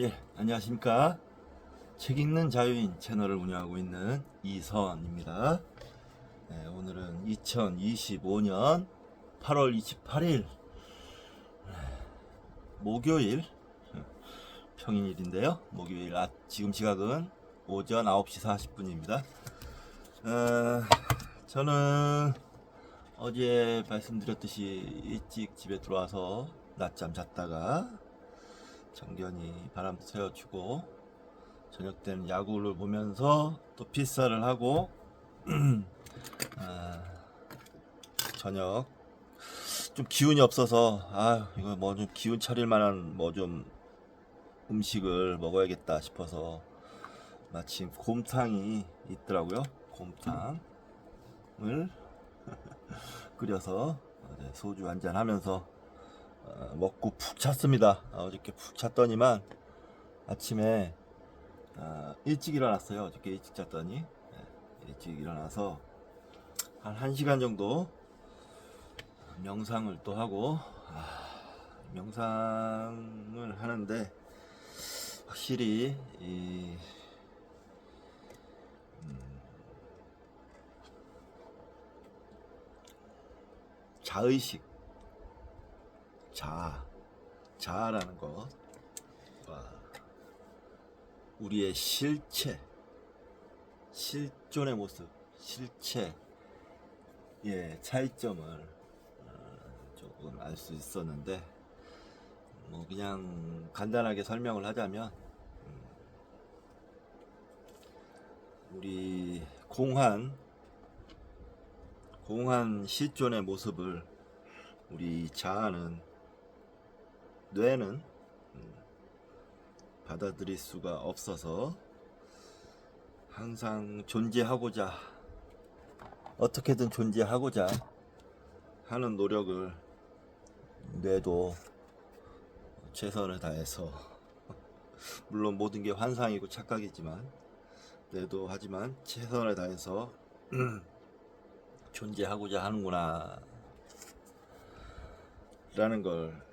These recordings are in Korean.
예, 안녕하십니까. 책 읽는 자유인 채널을 운영하고 있는 이선입니다. 네, 오늘은 2025년 8월 28일 목요일 평일인데요. 목요일 지금 시각은 오전 9시 40분입니다. 저는 어제 말씀드렸듯이 일찍 집에 들어와서 낮잠 잤다가 정견이 바람도 쐬어주고 저녁 때는 야구를 보면서 또 필사를 하고 저녁 좀 기운이 없어서 이거 뭐 좀 기운 차릴 만한 뭐 좀 음식을 먹어야겠다 싶어서 마침 곰탕이 있더라고요. 곰탕을 끓여서 어제 소주 한잔 하면서 먹고 푹 잤습니다. 어저께 푹 잤더니만 아침에 일찍 일어났어요. 어저께 일찍 잤더니 일찍 일어나서 한 1시간 정도 명상을 또 하고 명상을 하는데 확실히 이 자의식, 자아라는 것, 우리의 실체, 실존의 모습, 실체의 차이점을 조금 알 수 있었는데, 뭐 그냥 간단하게 설명을 하자면 우리 공한 실존의 모습을 우리 자아는, 뇌는 받아들일 수가 없어서 항상 존재하고자, 어떻게든 존재하고자 하는 노력을 뇌도 최선을 다해서 물론 모든 게 환상이고 착각이지만 뇌도 하지만 최선을 다해서 존재하고자 하는구나 라는 걸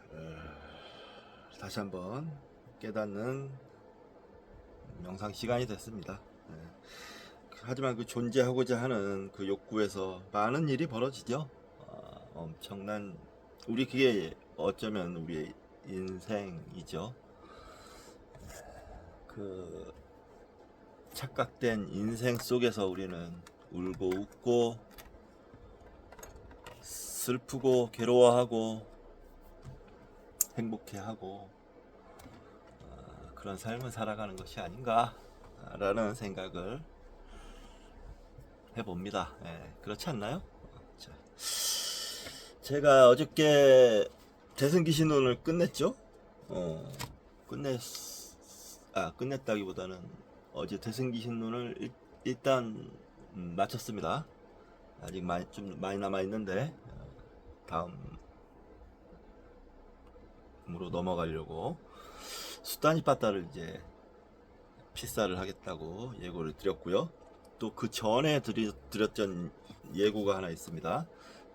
다시 한번 깨닫는 명상 시간이 됐습니다. 하지만 그 존재하고자 하는 그 욕구에서 많은 일이 벌어지죠. 엄청난, 우리 그게 어쩌면 우리의 인생이죠. 그 착각된 인생 속에서 우리는 울고 웃고 슬프고 괴로워하고 행복해하고 그런 삶을 살아가는 것이 아닌가라는 생각을 해봅니다. 그렇지 않나요? 자, 제가 어저께 대승기신론을 끝냈죠. 끝냈다기보다는 어제 대승기신론을 일단 마쳤습니다. 아직 좀 많이 남아 있는데 다음으로 넘어가려고 수다니빠따를 이제 필사를 하겠다고 예고를 드렸고요. 또 그 전에 드렸던 예고가 하나 있습니다.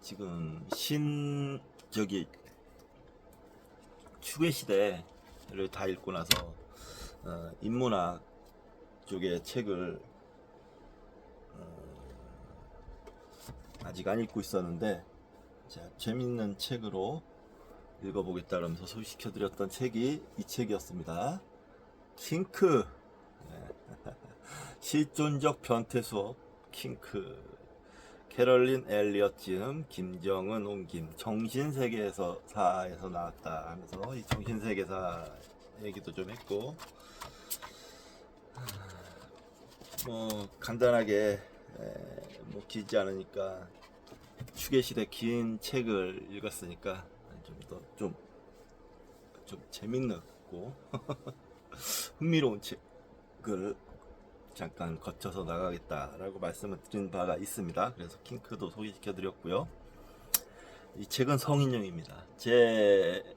지금 추계 시대를 다 읽고 나서 인문학 쪽의 책을 아직 안 읽고 있었는데 재밌는 책으로 읽어보겠다면서 소개시켜드렸던 책이 이 책이었습니다. 킹크, 실존적 변태 수업 킹크, 캐럴린 엘리엇 지음, 김정은 옮김, 정신세계사에서 나왔다 하면서 이 정신세계사 얘기도 좀 했고, 뭐 간단하게 뭐 길지 않으니까 추계시대 긴 책을 읽었으니까 좀 재밌고 흥미로운 책을 잠깐 거쳐서 나가겠다라고 말씀을 드린 바가 있습니다. 그래서 킹크도 소개시켜 드렸고요. 이 책은 성인용입니다. 제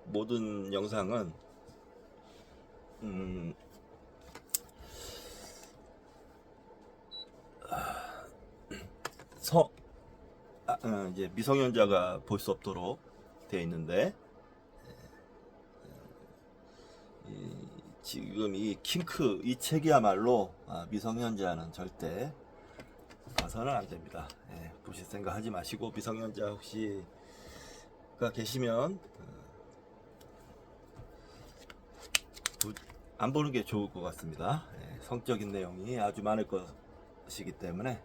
모든 영상은 이제 미성년자가 볼 수 없도록 되어 있는데 지금 이 킹크 이 책이야말로 미성년자는 절대 봐서는 안 됩니다. 예, 보실 생각 하지 마시고, 미성년자 혹시가 계시면 안 보는 게 좋을 것 같습니다. 예, 성적인 내용이 아주 많을 것이기 때문에.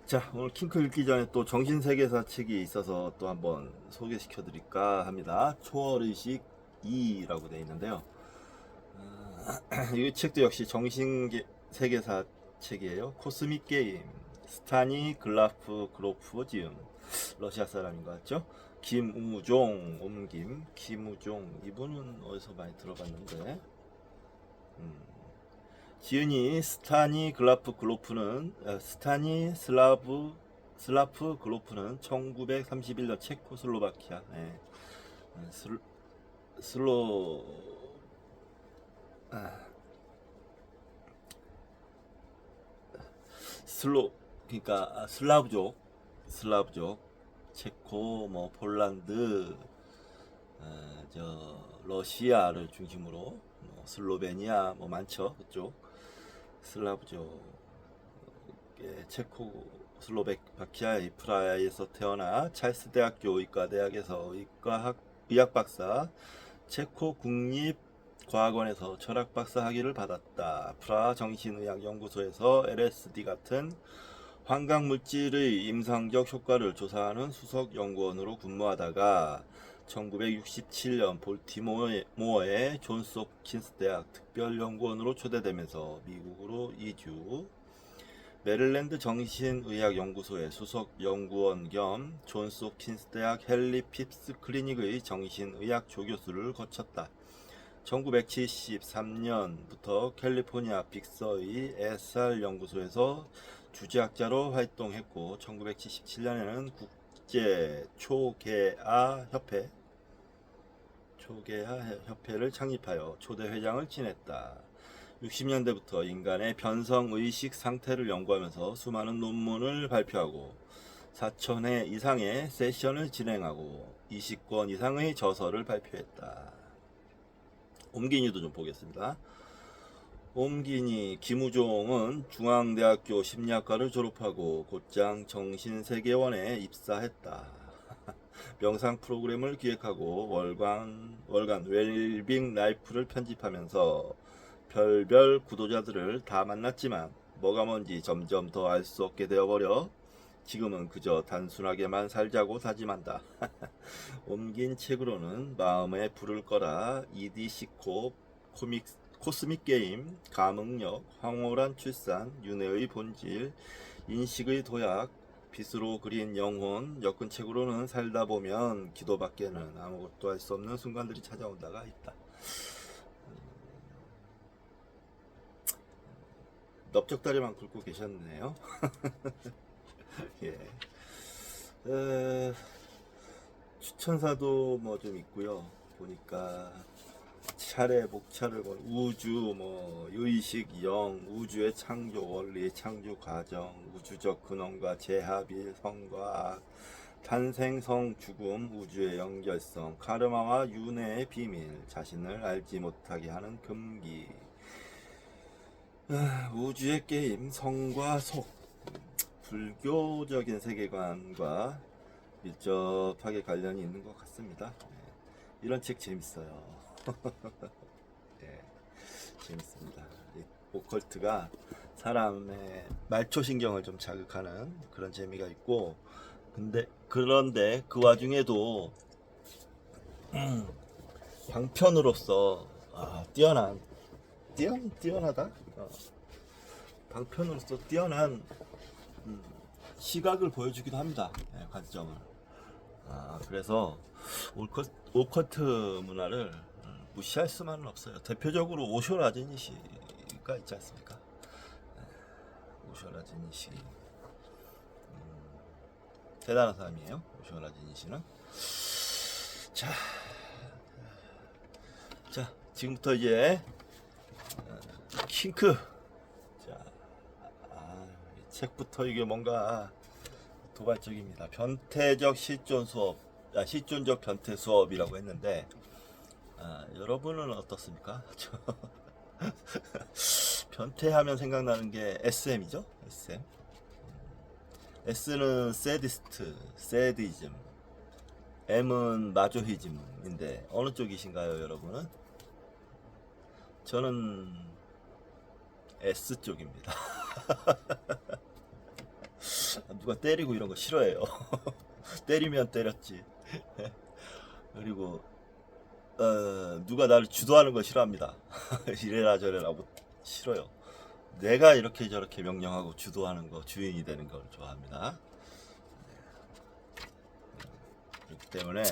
자, 오늘 킹크 읽기 전에 또 정신세계사 책이 있어서 또 한번 소개시켜 드릴까 합니다. 초월의식 2라고 되어 있는데요. 이 책도 역시 정신세계사 책이에요. 코스믹 게임, 스타니 글라프 그로프 지음, 러시아 사람인 것 같죠? 김우종, 김우종, 이분은 어디서 많이 들어봤는데, 지은이 스타니 글라프 글로프는 슬라프 글로프는 1931년 체코슬로바키아, 예, 그러니까 슬라브족, 체코, 뭐 폴란드, 러시아를 중심으로 뭐 슬로베니아 뭐 많죠. 그쪽 슬라브족, 체코슬로바키아의 프라하에서 태어나 찰스 대학교 의과대학에서 의학 박사, 체코 국립과학원에서 철학 박사 학위를 받았다. 프라하 정신의학연구소에서 LSD 같은 환각물질의 임상적 효과를 조사하는 수석 연구원으로 근무하다가 1967년 볼티모어의 존스 홉킨스 대학 특별연구원으로 초대되면서 미국으로 이주. 메릴랜드 정신의학연구소의 수석 연구원 겸 존스 홉킨스 대학 헨리 핍스 클리닉의 정신의학 조교수를 거쳤다. 1973년부터 캘리포니아 빅서의 에살 연구소에서 주지학자로 활동했고, 1977년에는 국제 초계아 협회를 창립하여 초대 회장을 지냈다. 60년대부터 인간의 변성 의식 상태를 연구하면서 수많은 논문을 발표하고 4,000회 이상의 세션을 진행하고 20권 이상의 저서를 발표했다. 옴기니도 좀 보겠습니다. 옴기니 김우종은 중앙대학교 심리학과를 졸업하고 곧장 정신세계원에 입사했다. 명상 프로그램을 기획하고 월간 웰빙 라이프를 편집하면서 별별 구독자들을 다 만났지만 뭐가 뭔지 점점 더 알 수 없게 되어버려 지금은 그저 단순하게만 살자고 다짐한다. 옮긴 책으로는 마음에 불을 꺼라, EDC 코스믹 게임, 감흥력, 황홀한 출산, 윤회의 본질, 인식의 도약, 빛으로 그린 영혼, 엮은 책으로는 살다 보면 기도밖에는 아무것도 할 수 없는 순간들이 찾아온다가 있다. 넓적다리만 굵고 계셨네요. 예. 추천사도 뭐 좀 있고요. 보니까 목차를 우주, 뭐 의식, 영, 우주의 창조 원리, 창조 과정, 우주적 근원과 재합일, 성과 악, 탄생, 성, 죽음, 우주의 연결성, 카르마와 윤회의 비밀, 자신을 알지 못하게 하는 금기, 우주의 게임, 성과 속, 불교적인 세계관과 밀접하게 관련이 있는 것 같습니다. 이런 책 재밌어요. 네, 재밌습니다. 오컬트가 사람의 말초신경을 좀 자극하는 그런 재미가 있고, 그런데 그 와중에도 방편으로서 뛰어나다. 방편으로서 뛰어난 시각을 보여주기도 합니다. 네, 관점을. 그래서 오컬트 문화를 무시할 수만은 없어요. 대표적으로 오쇼 라제니시가 있지 않습니까? 오쇼 라제니시 대단한 사람이에요. 오쇼 라제니시는. 자, 지금부터 이제 킹크. 자, 이 책부터 이게 뭔가 도발적입니다. 변태적 실존 수업, 실존적 변태 수업이라고 했는데, 여러분은 어떻습니까? 변태하면 생각나는 게 SM이죠. SM. S는 세디스트, 세디즘. M은 마조히즘인데 어느 쪽이신가요, 여러분은? 저는 S 쪽입니다. 누가 때리고 이런 거 싫어해요. 때리면 때렸지. 그리고 누가 나를 주도하는 거 싫어합니다. 이래라 저래라 뭐 싫어요. 내가 이렇게 저렇게 명령하고 주도하는 거, 주인이 되는 걸 좋아합니다. 그렇기 때문에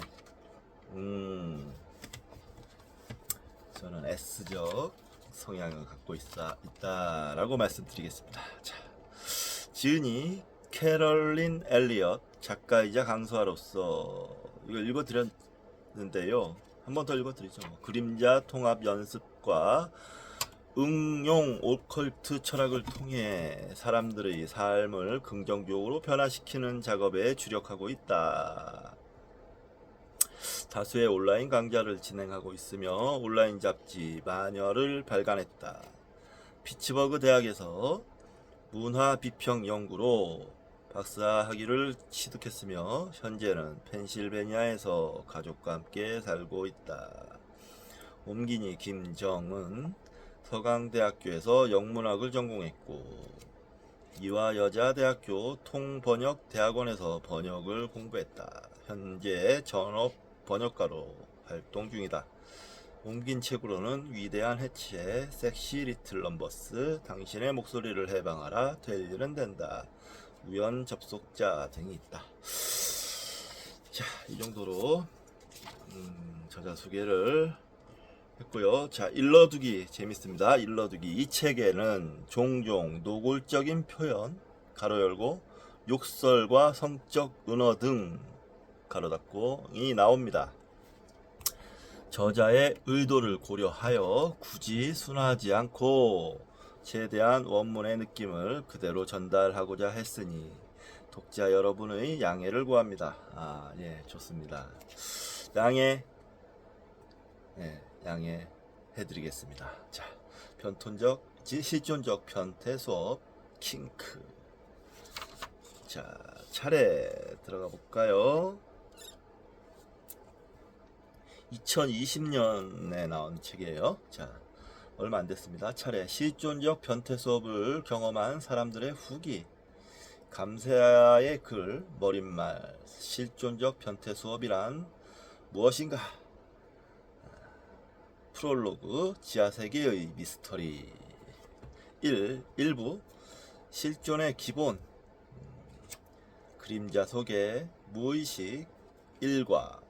저는 S적 성향을 갖고 있다라고 말씀드리겠습니다. 자, 지은이 캐럴린 엘리엇 작가이자 강사로서 이걸 읽어드렸는데요. 한 번 더 읽어드리죠. 그림자 통합 연습과 응용 오컬트 철학을 통해 사람들의 삶을 긍정적으로 변화시키는 작업에 주력하고 있다. 다수의 온라인 강좌를 진행하고 있으며 온라인 잡지 마녀를 발간했다. 피츠버그 대학에서 문화 비평 연구로 박사 학위를 취득했으며 현재는 펜실베니아에서 가족과 함께 살고 있다. 옴기니 김정은 서강대학교에서 영문학을 전공했고 이화여자대학교 통번역대학원에서 번역을 공부했다. 현재 전업 번역가로 활동 중이다. 옮긴 책으로는 위대한 해체, 섹시 리틀 넘버스, 당신의 목소리를 해방하라, 될 일은 된다, 우연 접속자 등이 있다. 자, 이 정도로 저자 소개를 했고요. 자, 일러두기 재밌습니다. 일러두기. 이 책에는 종종 노골적인 표현, 가로 열고, 욕설과 성적 은어 등 가로 닫고이 나옵니다. 저자의 의도를 고려하여 굳이 순화하지 않고 최대한 원문의 느낌을 그대로 전달하고자 했으니 독자 여러분의 양해를 구합니다. 예, 좋습니다. 양해 해드리겠습니다. 자, 변톤적, 실존적 변태 수업 킹크. 자, 차례 들어가 볼까요? 2020년에 나온 책이에요. 자, 얼마 안 됐습니다. 차례 실존적 변태 수업을 경험한 사람들의 후기. 감세아의 글, 머릿말. 실존적 변태 수업이란 무엇인가? 프롤로그, 지하세계의 미스터리. 1부 실존의 기본. 그림자 소개, 무의식. 1과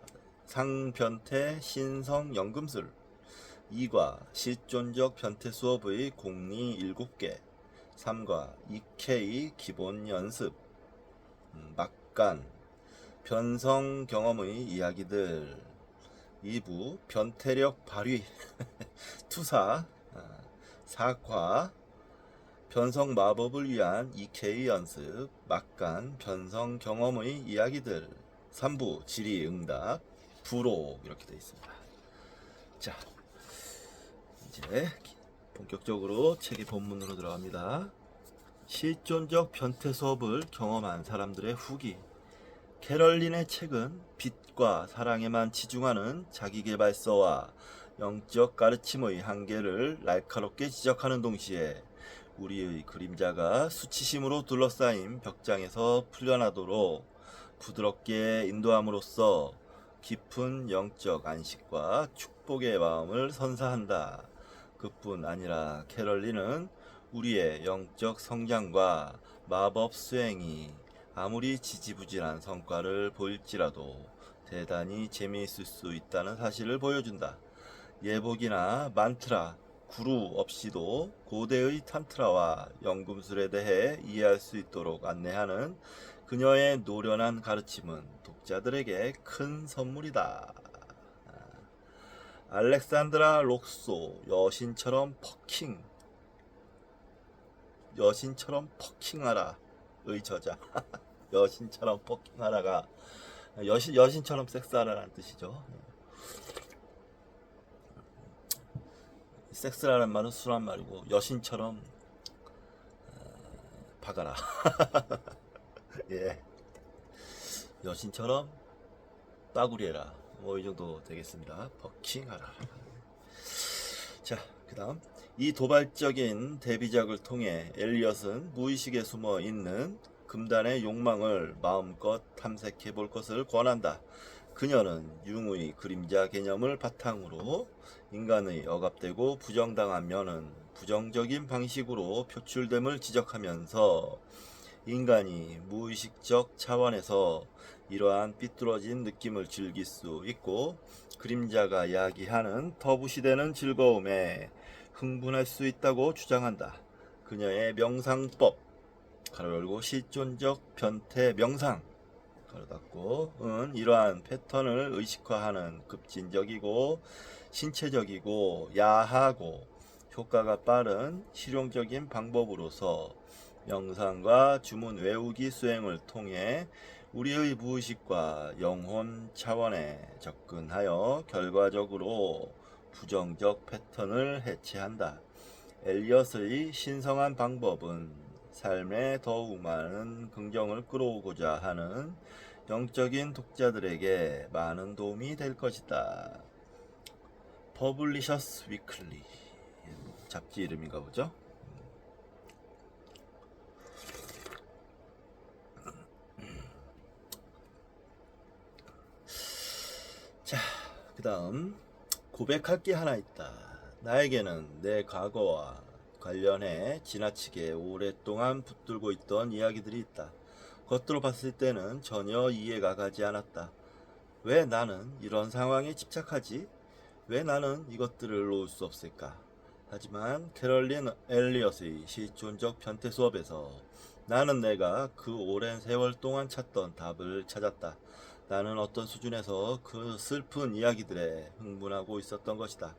상변태 신성 연금술. 2과 실존적 변태 수업의 공리 7개. 3과 EK 기본 연습. 막간 변성 경험의 이야기들. 2부 변태력 발휘 투사. 4과 변성 마법을 위한 EK 연습, 막간 변성 경험의 이야기들. 3부 질의응답, 부록 이렇게 되어 있습니다. 자, 이제 본격적으로 책의 본문으로 들어갑니다. 실존적 변태 수업을 경험한 사람들의 후기. 캐럴린의 책은 빛과 사랑에만 치중하는 자기계발서와 영적 가르침의 한계를 날카롭게 지적하는 동시에 우리의 그림자가 수치심으로 둘러싸인 벽장에서 풀려나도록 부드럽게 인도함으로써 깊은 영적 안식과 축복의 마음을 선사한다. 그뿐 아니라 캐럴린은 우리의 영적 성장과 마법 수행이 아무리 지지부진한 성과를 보일지라도 대단히 재미있을 수 있다는 사실을 보여준다. 예복이나 만트라, 구루 없이도 고대의 탄트라와 연금술에 대해 이해할 수 있도록 안내하는 그녀의 노련한 가르침은 독자들에게 큰 선물이다. 알렉산드라 록소, 여신처럼 퍼킹하라 의 저자. 여신처럼 퍼킹하라가 여신처럼 섹스하라라는 뜻이죠. 섹스라는 말은 순한 말이고 여신처럼 박아라. 예, 여신처럼 빠구리해라. 뭐 이 정도 되겠습니다. 버킹하라. 자, 그 다음 이 도발적인 데뷔작을 통해 엘리엇은 무의식에 숨어 있는 금단의 욕망을 마음껏 탐색해 볼 것을 권한다. 그녀는 융의 그림자 개념을 바탕으로 인간의 억압되고 부정당한 면은 부정적인 방식으로 표출됨을 지적하면서 인간이 무의식적 차원에서 이러한 삐뚤어진 느낌을 즐길 수 있고 그림자가 야기하는 터부시되는 즐거움에 흥분할 수 있다고 주장한다. 그녀의 명상법 가로 열고 실존적 변태 명상 가로 닫고은 이러한 패턴을 의식화하는 급진적이고 신체적이고 야하고 효과가 빠른 실용적인 방법으로서 명상과 주문 외우기 수행을 통해 우리의 무의식과 영혼 차원에 접근하여 결과적으로 부정적 패턴을 해체한다. 엘리엇의 신성한 방법은 삶에 더욱 많은 긍정을 끌어오고자 하는 영적인 독자들에게 많은 도움이 될 것이다. 퍼블리셔스 위클리 잡지 이름인가 보죠? 자, 그 다음 고백할 게 하나 있다. 나에게는 내 과거와 관련해 지나치게 오랫동안 붙들고 있던 이야기들이 있다. 겉으로 봤을 때는 전혀 이해가 가지 않았다. 왜 나는 이런 상황에 집착하지? 왜 나는 이것들을 놓을 수 없을까? 하지만 캐럴린 엘리엇의 실존적 변태 수업에서 나는 내가 그 오랜 세월 동안 찾던 답을 찾았다. 나는 어떤 수준에서 그 슬픈 이야기들에 흥분하고 있었던 것이다.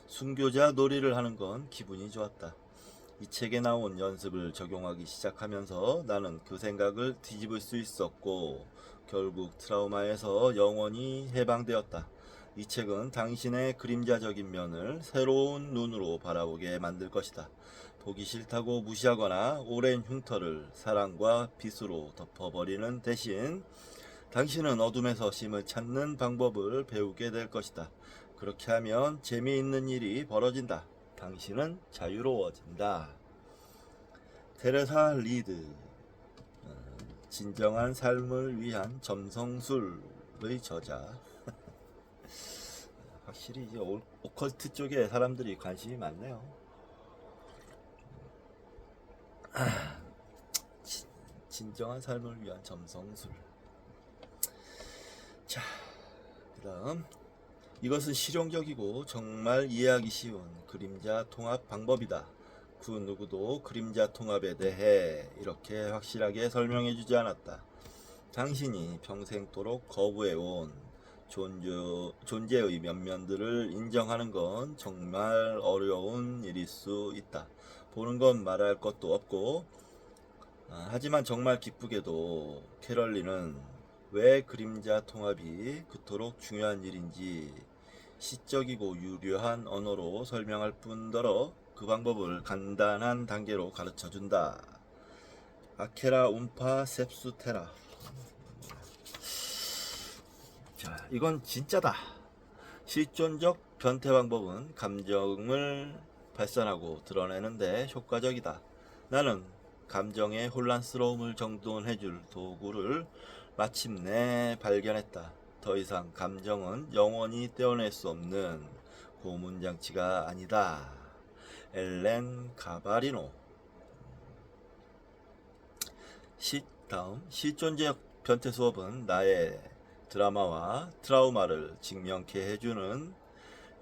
순교자 놀이를 하는 건 기분이 좋았다. 이 책에 나온 연습을 적용하기 시작하면서 나는 그 생각을 뒤집을 수 있었고 결국 트라우마에서 영원히 해방되었다. 이 책은 당신의 그림자적인 면을 새로운 눈으로 바라보게 만들 것이다. 보기 싫다고 무시하거나 오랜 흉터를 사랑과 빗으로 덮어버리는 대신 당신은 어둠에서 힘을 찾는 방법을 배우게 될 것이다. 그렇게 하면 재미있는 일이 벌어진다. 당신은 자유로워진다. 테레사 리드 진정한 삶을 위한 점성술의 저자. 확실히 이제 오컬트 쪽에 사람들이 관심이 많네요. 진정한 삶을 위한 점성술. 자, 그 다음 이것은 실용적이고 정말 이해하기 쉬운 그림자 통합 방법이다. 그 누구도 그림자 통합에 대해 이렇게 확실하게 설명해 주지 않았다. 당신이 평생도록 거부해온 존재의 면면들을 인정하는 건 정말 어려운 일일 수 있다. 보는 건 말할 것도 없고 하지만 정말 기쁘게도 캐럴린은 왜 그림자 통합이 그토록 중요한 일인지 시적이고 유려한 언어로 설명할 뿐더러 그 방법을 간단한 단계로 가르쳐준다. 아케라 움파 셉수테라. 자, 이건 진짜다. 실존적 변태 방법은 감정을 발산하고 드러내는데 효과적이다. 나는 감정의 혼란스러움을 정돈해줄 도구를 마침내 발견했다. 더 이상 감정은 영원히 떼어낼 수 없는 고문장치가 아니다. 엘렌 가바리노. 다음 실존적 변태 수업은 나의 드라마와 트라우마를 직면케 해주는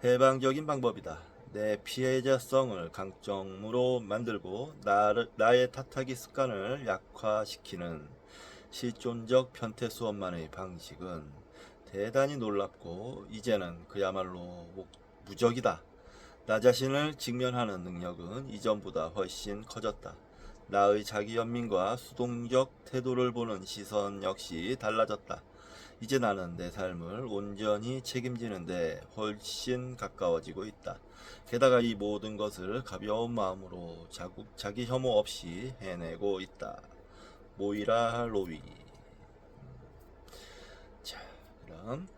해방적인 방법이다. 내 피해자성을 강점으로 만들고 나의 탓하기 습관을 약화시키는 실존적 변태 수업만의 방식은 대단히 놀랍고 이제는 그야말로 무적이다. 나 자신을 직면하는 능력은 이전보다 훨씬 커졌다. 나의 자기 연민과 수동적 태도를 보는 시선 역시 달라졌다. 이제 나는 내 삶을 온전히 책임지는데 훨씬 가까워지고 있다. 게다가 이 모든 것을 가벼운 마음으로 자기 혐오 없이 해내고 있다. 모이라 로위. 자, 그럼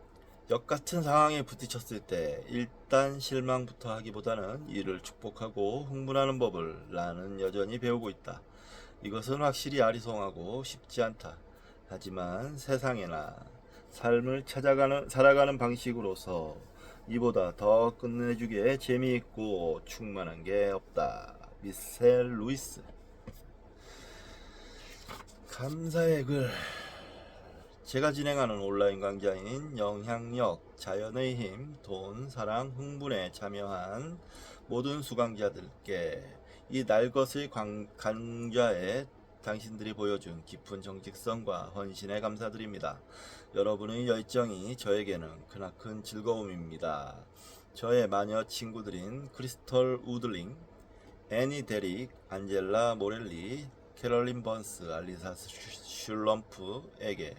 역 같은 상황에 부딪혔을 때 일단 실망부터 하기보다는 이를 축복하고 흥분하는 법을 나는 여전히 배우고 있다. 이것은 확실히 아리송하고 쉽지 않다. 하지만 세상에나 삶을 살아가는 방식으로서 이보다 더 끝내주기에 재미있고 충만한 게 없다. 미셀 루이스. 감사의 글. 제가 진행하는 온라인 강좌인 영향력, 자연의 힘, 돈, 사랑, 흥분에 참여한 모든 수강자들께 이 날것의 강좌에 당신들이 보여준 깊은 정직성과 헌신에 감사드립니다. 여러분의 열정이 저에게는 크나큰 즐거움입니다. 저의 마녀 친구들인 크리스털 우들링, 애니 데릭, 안젤라 모렐리, 캐럴린 번스, 알리사 슐럼프에게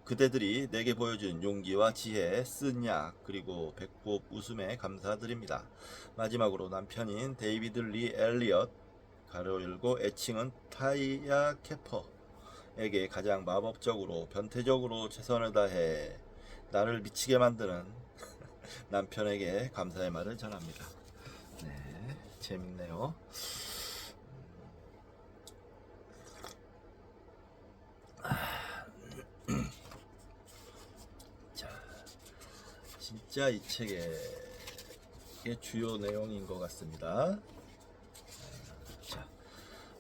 그대들이 내게 보여준 용기와 지혜, 쓴 약, 그리고 배꼽 웃음에 감사드립니다. 마지막으로 남편인 데이비드 리 엘리엇, 가로 열고 애칭은 타이야 캐퍼에게 가장 마법적으로 변태적으로 최선을 다해 나를 미치게 만드는 남편에게 감사의 말을 전합니다. 네, 재밌네요. 자, 진짜 이 책의 주요 내용인 것 같습니다. 자,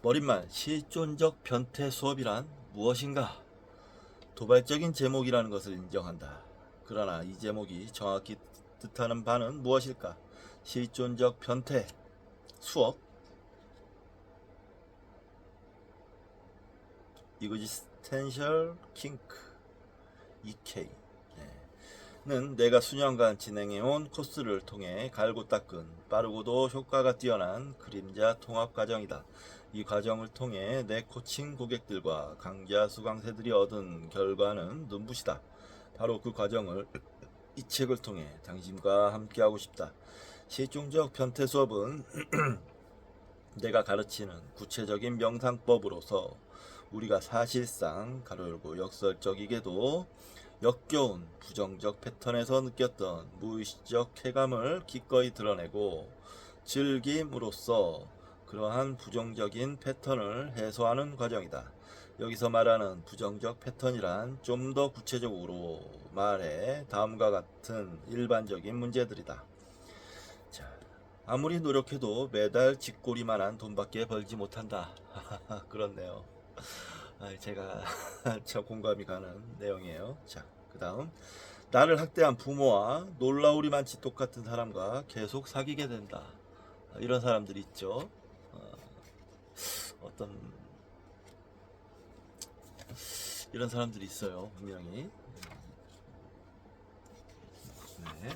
머릿말 실존적 변태 수업이란 무엇인가? 도발적인 제목이라는 것을 인정한다. 그러나 이 제목이 정확히 뜻하는 바는 무엇일까? 실존적 변태 수업? Existential Kink EK 는 내가 수년간 진행해온 코스를 통해 갈고 닦은 빠르고도 효과가 뛰어난 그림자 통합 과정이다. 이 과정을 통해 내 코칭 고객들과 강좌 수강생들이 얻은 결과는 눈부시다. 바로 그 과정을 이 책을 통해 당신과 함께하고 싶다. 실존적 변태 수업은 내가 가르치는 구체적인 명상법으로서 우리가 사실상 가로 열고 역설적이게도 역겨운 부정적 패턴에서 느꼈던 무의식적 쾌감을 기꺼이 드러내고 즐김으로써 그러한 부정적인 패턴을 해소하는 과정이다. 여기서 말하는 부정적 패턴이란 좀 더 구체적으로 말해 다음과 같은 일반적인 문제들이다. 자, 아무리 노력해도 매달 쥐꼬리만한 돈밖에 벌지 못한다. 그렇네요. 제가 참 공감이 가는 내용이에요. 자, 그 다음 나를 학대한 부모와 놀라우리만치 똑같은 사람과 계속 사귀게 된다. 이런 사람들이 있죠. 어떤 이런 사람들이 있어요. 분명히. 네.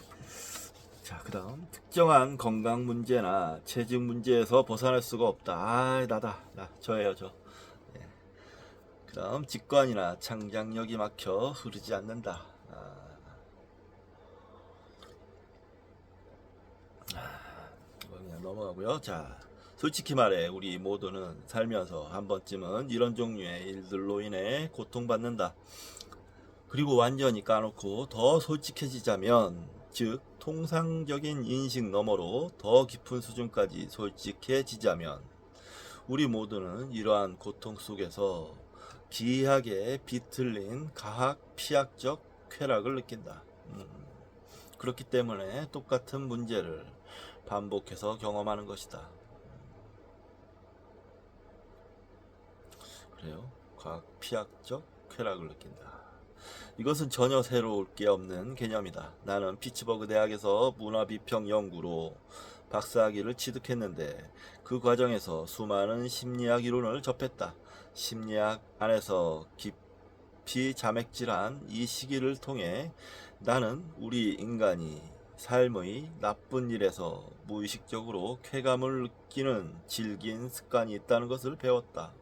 자, 그 다음 특정한 건강 문제나 체질 문제에서 벗어날 수가 없다. 저예요, 저. 그 다음 직관이나 창작력이 막혀 흐르지 않는다. 이거 그냥 넘어가고요. 자, 솔직히 말해 우리 모두는 살면서 한 번쯤은 이런 종류의 일들로 인해 고통받는다. 그리고 완전히 까놓고 더 솔직해지자면, 즉 통상적인 인식 너머로 더 깊은 수준까지 솔직해지자면 우리 모두는 이러한 고통 속에서 기이하게 비틀린 가학 피학적 쾌락을 느낀다. 그렇기 때문에 똑같은 문제를 반복해서 경험하는 것이다. 그래요. 과학 피학적 쾌락을 느낀다. 이것은 전혀 새로울 게 없는 개념이다. 나는 피츠버그 대학에서 문화비평 연구로 박사학위를 취득했는데 그 과정에서 수많은 심리학 이론을 접했다. 심리학 안에서 깊이 자맥질한 이 시기를 통해 나는 우리 인간이 삶의 나쁜 일에서 무의식적으로 쾌감을 느끼는 질긴 습관이 있다는 것을 배웠다.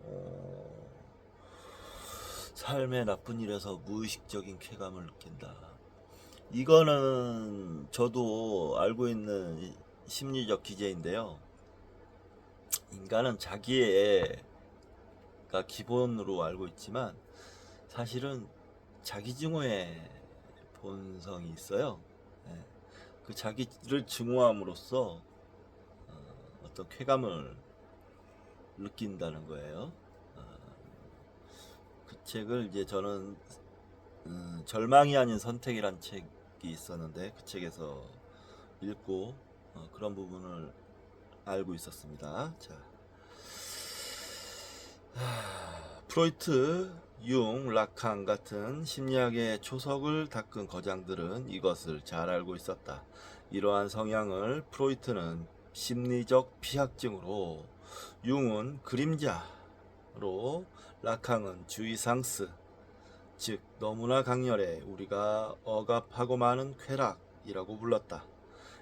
삶의 나쁜 일에서 무의식적인 쾌감을 느낀다. 이거는 저도 알고 있는 심리적 기제인데요. 인간은 자기애가 기본으로 알고 있지만 사실은 자기 증오의 본성이 있어요. 예. 그 자기를 증오함으로써 어떤 쾌감을 느낀다는 거예요. 그 책을 이제 저는 절망이 아닌 선택이란 책이 있었는데 그 책에서 읽고 그런 부분을 알고 있었습니다. 자, 프로이트, 융, 라칸 같은 심리학의 초석을 닦은 거장들은 이것을 잘 알고 있었다. 이러한 성향을 프로이트는 심리적 피학증으로, 융은 그림자로, 라칸은 주의상스, 즉 너무나 강렬해 우리가 억압하고 많은 쾌락이라고 불렀다.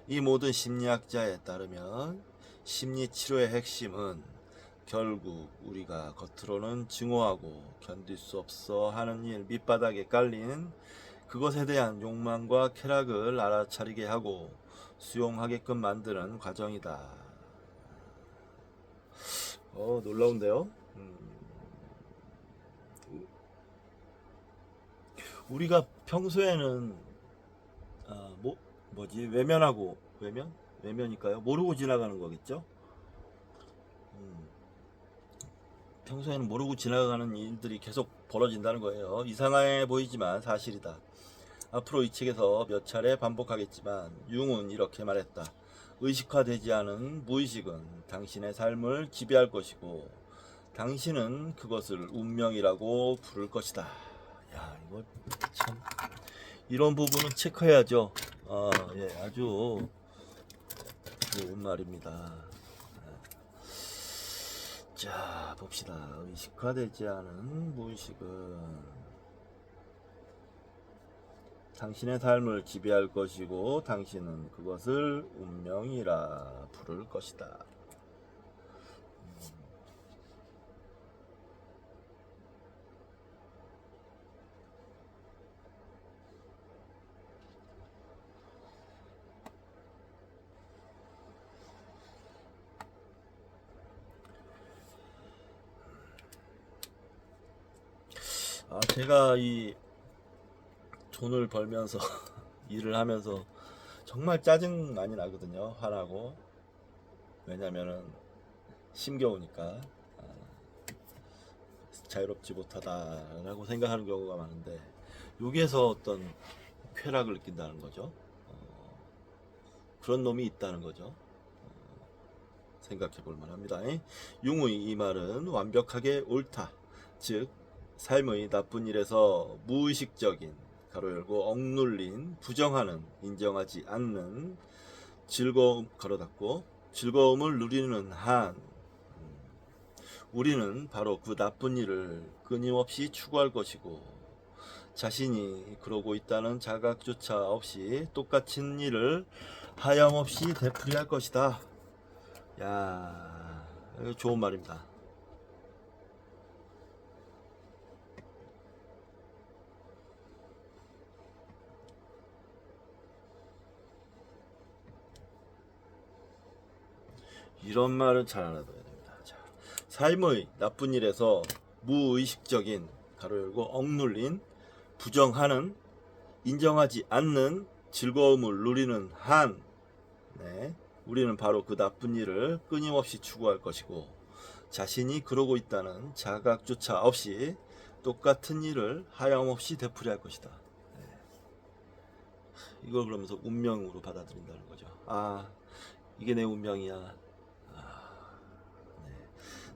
이 모든 심리학자에 따르면 심리치료의 핵심은 결국 우리가 겉으로는 증오하고 견딜 수 없어 하는 일 밑바닥에 깔린 그것에 대한 욕망과 쾌락을 알아차리게 하고 수용하게끔 만드는 과정이다. 놀라운데요? 우리가 평소에는 외면하고 외면일까요? 모르고 지나가는 거겠죠? 평소에는 모르고 지나가는 일들이 계속 벌어진다는 거예요. 이상해 보이지만 사실이다. 앞으로 이 책에서 몇 차례 반복하겠지만 융은 이렇게 말했다. 의식화되지 않은 무의식은 당신의 삶을 지배할 것이고 당신은 그것을 운명이라고 부를 것이다. 야, 이거 참 이런 부분은 체크해야죠. 예, 아주 좋은 말입니다. 자, 봅시다. 의식화되지 않은 무의식은 당신의 삶을 지배할 것이고 당신은 그것을 운명이라 부를 것이다. 제가 이 돈을 벌면서 일을 하면서 정말 짜증 많이 나거든요. 화나고. 왜냐면은 힘겨우니까 자유롭지 못하다라고 생각하는 경우가 많은데 여기에서 어떤 쾌락을 느낀다는 거죠. 그런 놈이 있다는 거죠. 생각해 볼 만합니다. 융의 이 말은 완벽하게 옳다. 즉 삶의 나쁜 일에서 무의식적인 가로 열고 억눌린 부정하는 인정하지 않는 즐거움 가로 닫고 즐거움을 누리는 한 우리는 바로 그 나쁜 일을 끊임없이 추구할 것이고 자신이 그러고 있다는 자각조차 없이 똑같은 일을 하염없이 되풀이할 것이다. 야, 이거 좋은 말입니다. 이런 말은 잘 알아둬야 됩니다. 자, 삶의 나쁜 일에서 무의식적인 가로 열고 억눌린 부정하는 인정하지 않는 즐거움을 누리는 한 우리는 바로 그 나쁜 일을 끊임없이 추구할 것이고 자신이 그러고 있다는 자각조차 없이 똑같은 일을 하염없이 되풀이할 것이다. 이걸 그러면서 운명으로 받아들인다는 거죠. 이게 내 운명이야.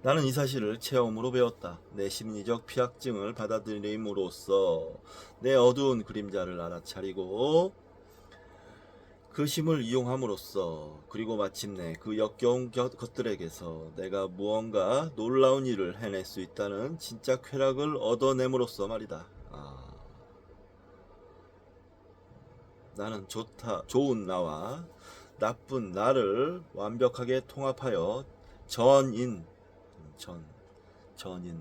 나는 이 사실을 체험으로 배웠다. 내 심리적 피학증을 받아들임으로써 내 어두운 그림자를 알아차리고 그 힘을 이용함으로써 그리고 마침내 그 역겨운 것들에게서 내가 무언가 놀라운 일을 해낼 수 있다는 진짜 쾌락을 얻어냄으로써 말이다. 나는 좋은 나와 나쁜 나를 완벽하게 통합하여 전인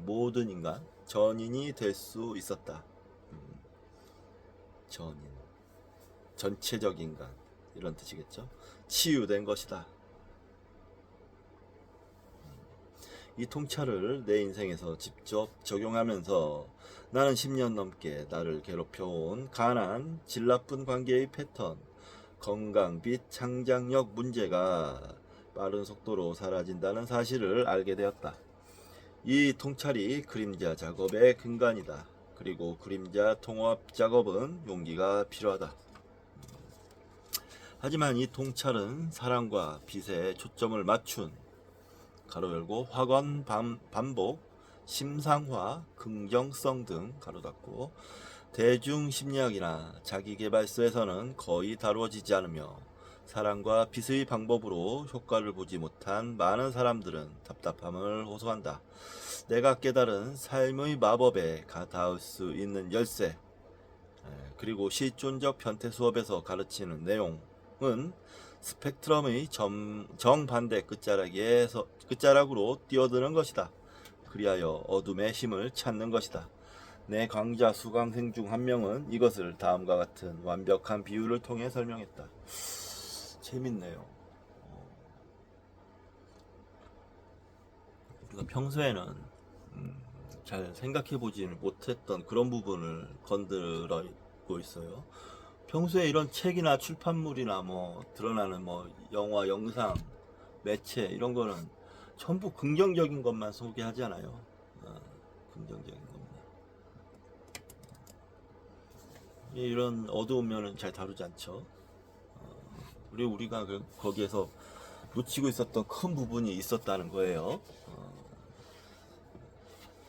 모든 인간 전인이 될 수 있었다. 전인, 전체적 인간 이런 뜻이겠죠. 치유된 것이다. 이 통찰을 내 인생에서 직접 적용하면서 나는 10년 넘게 나를 괴롭혀온 가난, 질 나쁜 관계의 패턴, 건강 및 창작력 문제가 빠른 속도로 사라진다는 사실을 알게 되었다. 이 통찰이 그림자 작업의 근간이다. 그리고 그림자 통합 작업은 용기가 필요하다. 하지만 이 통찰은 사랑과 빛에 초점을 맞춘 가로 열고 확언 반복 심상화 긍정성 등 가로 닫고 대중 심리학이나 자기계발서에서는 거의 다루어지지 않으며 사랑과 빛의 방법으로 효과를 보지 못한 많은 사람들은 답답함을 호소한다. 내가 깨달은 삶의 마법에 닿을 수 있는 열쇠, 그리고 실존적 변태 수업에서 가르치는 내용은 스펙트럼의 정반대 끝자락으로 뛰어드는 것이다. 그리하여 어둠의 힘을 찾는 것이다. 내 강좌 수강생 중 한 명은 이것을 다음과 같은 완벽한 비유를 통해 설명했다. 재밌네요. 우리가 평소에는 잘 생각해보지는 못했던 그런 부분을 건드리고 있어요. 평소에 이런 책이나 출판물이나 뭐 드러나는 뭐 영화, 영상, 매체 이런 거는 전부 긍정적인 것만 소개하잖아요. 긍정적인 것만. 이런 어두운 면은 잘 다루지 않죠. 그리고 우리가 거기에서 놓치고 있었던 큰 부분이 있었다는 거예요.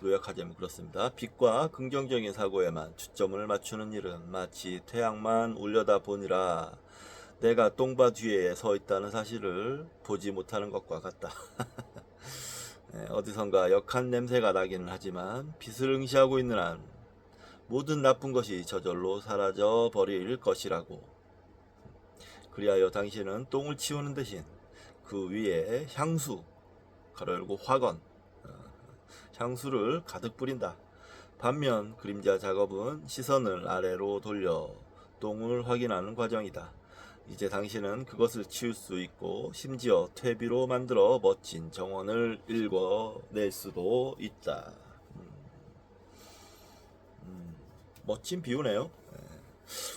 요약하자면 그렇습니다. 빛과 긍정적인 사고에만 초점을 맞추는 일은 마치 태양만 올려다 보니라 내가 똥바 뒤에 서 있다는 사실을 보지 못하는 것과 같다. 어디선가 역한 냄새가 나기는 하지만 빛을 응시하고 있는 한 모든 나쁜 것이 저절로 사라져 버릴 것이라고. 그리하여 당신은 똥을 치우는 대신 그 위에 향수, 가로 열고 화건, 향수를 가득 뿌린다. 반면 그림자 작업은 시선을 아래로 돌려 똥을 확인하는 과정이다. 이제 당신은 그것을 치울 수 있고 심지어 퇴비로 만들어 멋진 정원을 읽어낼 수도 있다. 멋진 비유네요.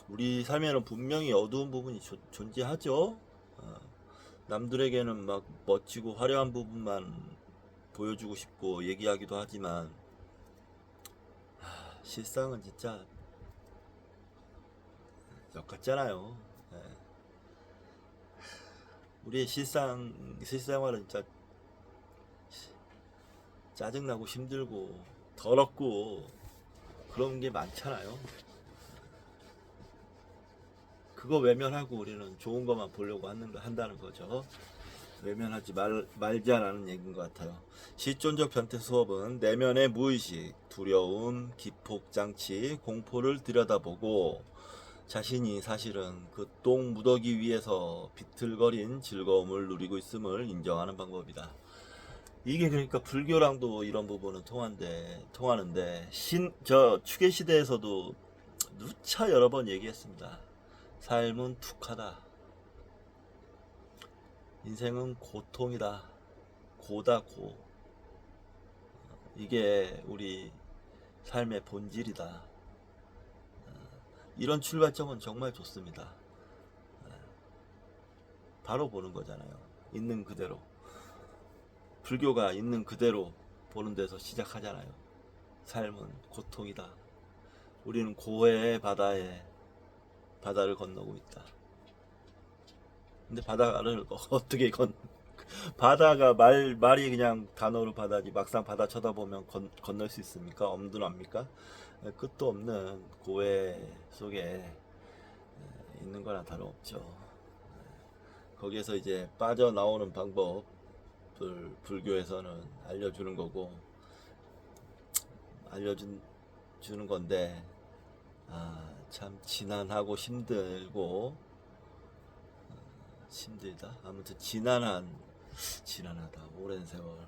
우리 삶에는 분명히 어두운 부분이 존재하죠. 남들에게는 막 멋지고 화려한 부분만 보여주고 싶고 얘기하기도 하지만 실상은 진짜 역 같잖아요. 우리의 실생활은 진짜 짜증나고 힘들고 더럽고 그런 게 많잖아요. 그거 외면하고 우리는 좋은 것만 보려고 한다는 거죠. 외면하지 말자라는 얘기인 것 같아요. 실존적 변태 수업은 내면의 무의식, 두려움, 기폭장치, 공포를 들여다보고 자신이 사실은 그 똥 무더기 위에서 비틀거린 즐거움을 누리고 있음을 인정하는 방법이다. 이게 그러니까 불교랑도 이런 부분은 통하는데 축의 시대에서도 누차 여러 번 얘기했습니다. 삶은 툭하다. 인생은 고통이다. 고다 고. 이게 우리 삶의 본질이다. 이런 출발점은 정말 좋습니다. 바로 보는 거잖아요. 있는 그대로. 불교가 있는 그대로 보는 데서 시작하잖아요. 삶은 고통이다. 우리는 고해의 바다를 건너고 있다. 근데 바다를 어떻게 바다가 말이 그냥 단어로 바다지 막상 바다 쳐다보면 건널 수 있습니까? 엄두납니까? 끝도 없는 고해 속에 있는 거나 다름없죠. 거기에서 이제 빠져나오는 방법을 불교에서는 알려주는 거고 주는 건데 참 지난하고 힘들다. 아무튼 지난하다. 오랜 세월.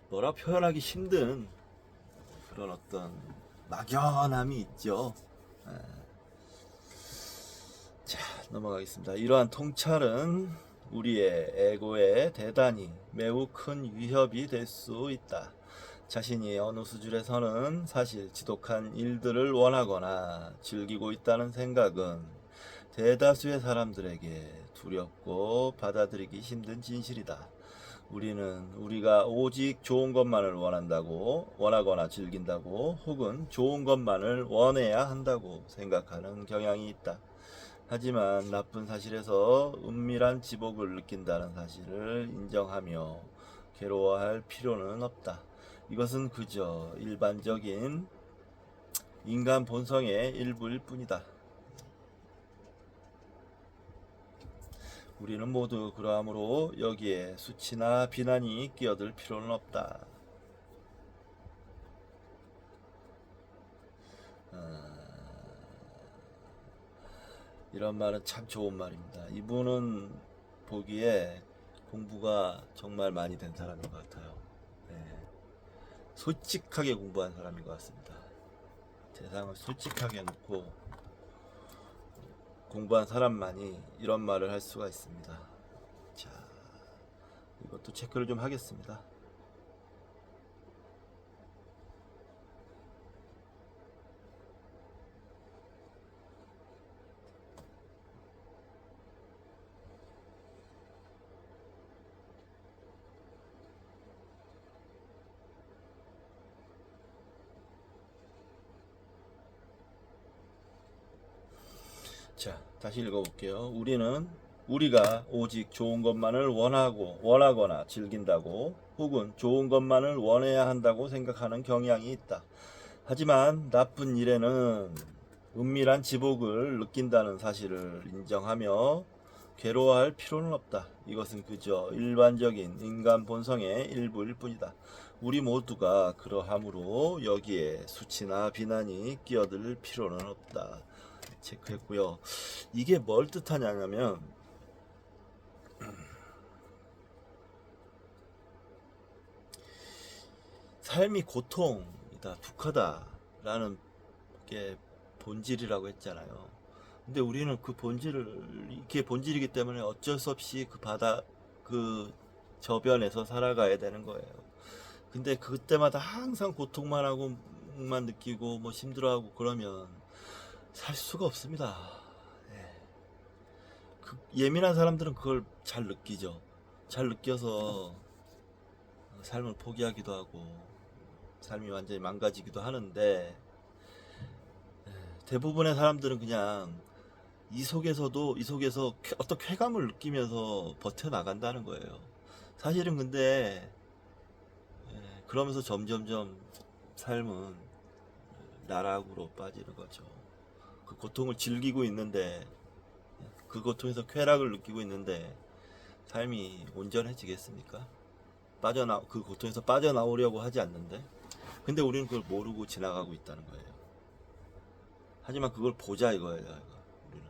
뭐라 표현하기 힘든 그런 어떤 막연함이 있죠. 예. 자, 넘어가겠습니다. 이러한 통찰은 우리의 에고에 대단히 매우 큰 위협이 될 수 있다. 자신이 어느 수준에서는 사실 지독한 일들을 원하거나 즐기고 있다는 생각은 대다수의 사람들에게 두렵고 받아들이기 힘든 진실이다. 우리는 우리가 오직 좋은 것만을 원하거나 즐긴다고 혹은 좋은 것만을 원해야 한다고 생각하는 경향이 있다. 하지만 나쁜 사실에서 은밀한 지복을 느낀다는 사실을 인정하며 괴로워할 필요는 없다. 이것은 그저 일반적인 인간 본성의 일부일 뿐이다. 우리는 모두 그러하므로 여기에 수치나 비난이 끼어들 필요는 없다. 이런 말은 참 좋은 말입니다. 이분은 보기에 공부가 정말 많이 된 사람인 것 같아요. 네. 솔직하게 공부한 사람인 것 같습니다. 세상을 솔직하게 놓고 공부한 사람만이 이런 말을 할 수가 있습니다. 자, 이것도 체크를 좀 하겠습니다. 자, 다시 읽어볼게요. 우리가 오직 좋은 것만을 원하거나 즐긴다고 혹은 좋은 것만을 원해야 한다고 생각하는 경향이 있다. 하지만 나쁜 일에는 은밀한 지복을 느낀다는 사실을 인정하며 괴로워할 필요는 없다. 이것은 그저 일반적인 인간 본성의 일부일 뿐이다. 우리 모두가 그러하므로 여기에 수치나 비난이 끼어들 필요는 없다. 체크했고요. 이게 뭘 뜻하냐면 삶이 고통이다, 두카다라는 게 본질이라고 했잖아요. 근데 우리는 그 본질을 이게 본질이기 때문에 어쩔 수 없이 그 저변에서 살아가야 되는 거예요. 근데 그때마다 항상 고통만 하고만 느끼고 뭐 힘들어하고 그러면 살 수가 없습니다. 예. 예민한 사람들은 그걸 잘 느끼죠. 잘 느껴서 삶을 포기하기도 하고 삶이 완전히 망가지기도 하는데 대부분의 사람들은 그냥 이 속에서 어떤 쾌감을 느끼면서 버텨나간다는 거예요. 사실은 근데 그러면서 점점점 삶은 나락으로 빠지는 거죠. 그 고통을 즐기고 있는데 그 고통에서 쾌락을 느끼고 있는데 삶이 온전해지겠습니까? 그 고통에서 빠져나오려고 하지 않는데 근데 우리는 그걸 모르고 지나가고 있다는 거예요. 하지만 그걸 보자 이거예요. 우리는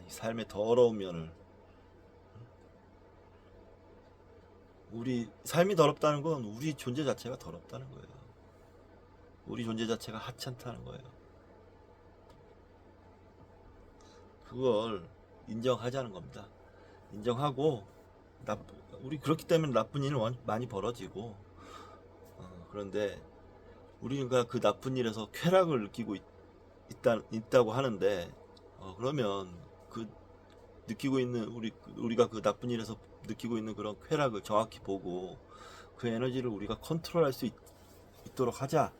이 삶의 더러운 면을 우리 삶이 더럽다는 건 우리 존재 자체가 더럽다는 거예요. 우리 존재 자체가 하찮다는 거예요. 그걸 인정하자는 겁니다. 인정하고 우리 그렇기 때문에 나쁜 일은 많이 벌어지고 그런데 우리가 그 나쁜 일에서 쾌락을 느끼고 있다고 하는데 그러면 그 느끼고 있는 우리가 그 나쁜 일에서 느끼고 있는 그런 쾌락을 정확히 보고 그 에너지를 우리가 컨트롤할 수 있도록 하자.